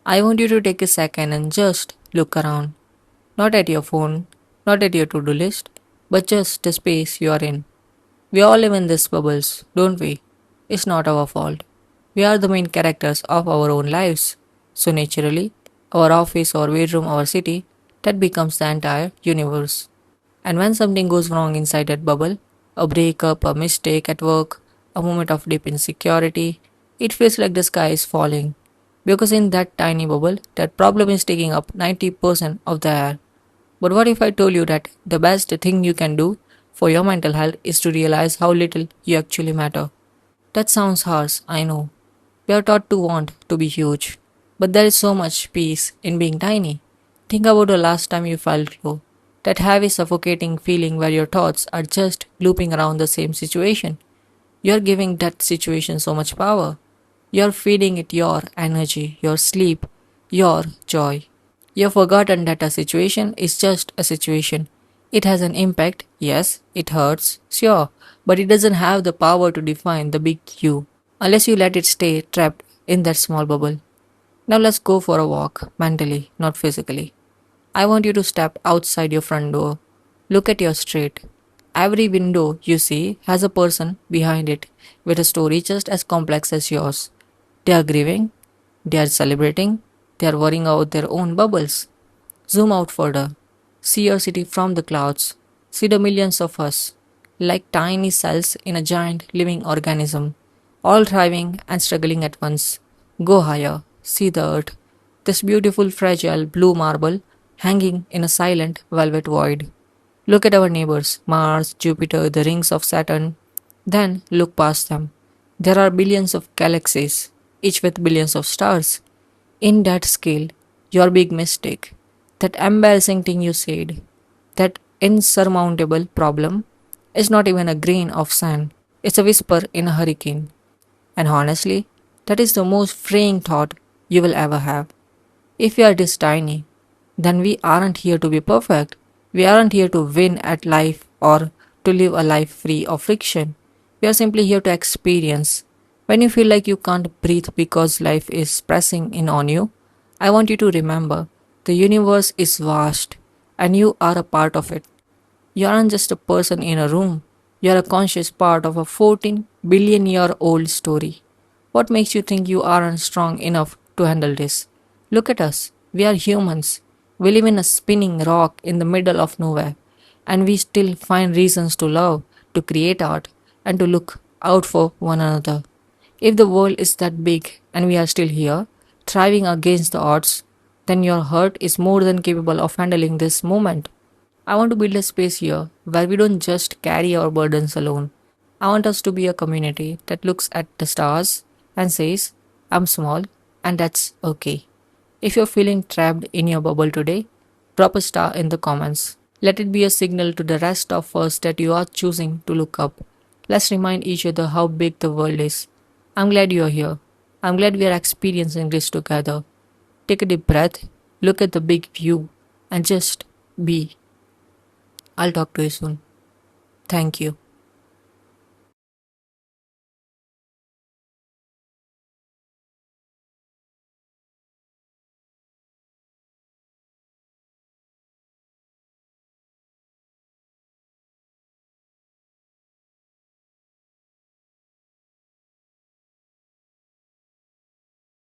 I want you to take a second and just look around. Not at your phone, not at your to do list, but just the space you are in. We all live in these bubbles, don't we? It's not our fault. We are the main characters of our own lives. So naturally, our office, our bedroom, our city, that becomes the entire universe. And when something goes wrong inside that bubble, a breakup, a mistake at work, a moment of deep insecurity, it feels like the sky is falling. Because in that tiny bubble, that problem is taking up 90% of the air. But what if I told you that the best thing you can do for your mental health is to realize how little you actually matter? That sounds harsh, I know. We are taught to want to be huge. But there is so much peace in being tiny. Think about the last time you felt low. That heavy, suffocating feeling where your thoughts are just looping around the same situation. You're giving that situation so much power. You're feeding it your energy, your sleep, your joy. You've forgotten that a situation is just a situation. It has an impact, yes, it hurts, sure, but it doesn't have the power to define the big you unless you let it stay trapped in that small bubble. Now let's go for a walk, mentally, not physically. I want you to step outside your front door. Look at your street. Every window you see has a person behind it with a story just as complex as yours. They are grieving, they are celebrating, they are worrying out their own bubbles. Zoom out further. See your city from the clouds. See the millions of us, like tiny cells in a giant living organism, all thriving and struggling at once. Go higher. See the earth. This beautiful, fragile blue marble hanging in a silent velvet void. Look at our neighbors Mars, Jupiter, the rings of Saturn. Then look past them. There are billions of galaxies, each with billions of stars. In that scale, your big mistake, that embarrassing thing you said, that insurmountable problem, is not even a grain of sand. It's a whisper in a hurricane. And honestly, that is the most freeing thought you will ever have. If we are this tiny, then we aren't here to be perfect. We aren't here to win at life or to live a life free of friction. We are simply here to experience. When you feel like you can't breathe because life is pressing in on you, I want you to remember the universe is vast and you are a part of it. You aren't just a person in a room, you are a conscious part of a 14 billion-year-old story. What makes you think you aren't strong enough to handle this? Look at us. We are humans. We live in a spinning rock in the middle of nowhere, and we still find reasons to love, to create art, and to look out for one another. If the world is that big and we are still here, thriving against the odds, then your heart is more than capable of handling this moment. I want to build a space here where we don't just carry our burdens alone. I want us to be a community that looks at the stars and says, I'm small and that's okay. If you're feeling trapped in your bubble today, drop a star in the comments. Let it be a signal to the rest of us that you are choosing to look up. Let's remind each other how big the world is. I'm glad you're here. I'm glad we are experiencing this together. Take a deep breath, look at the big view, and just be. I'll talk to you soon. Thank you.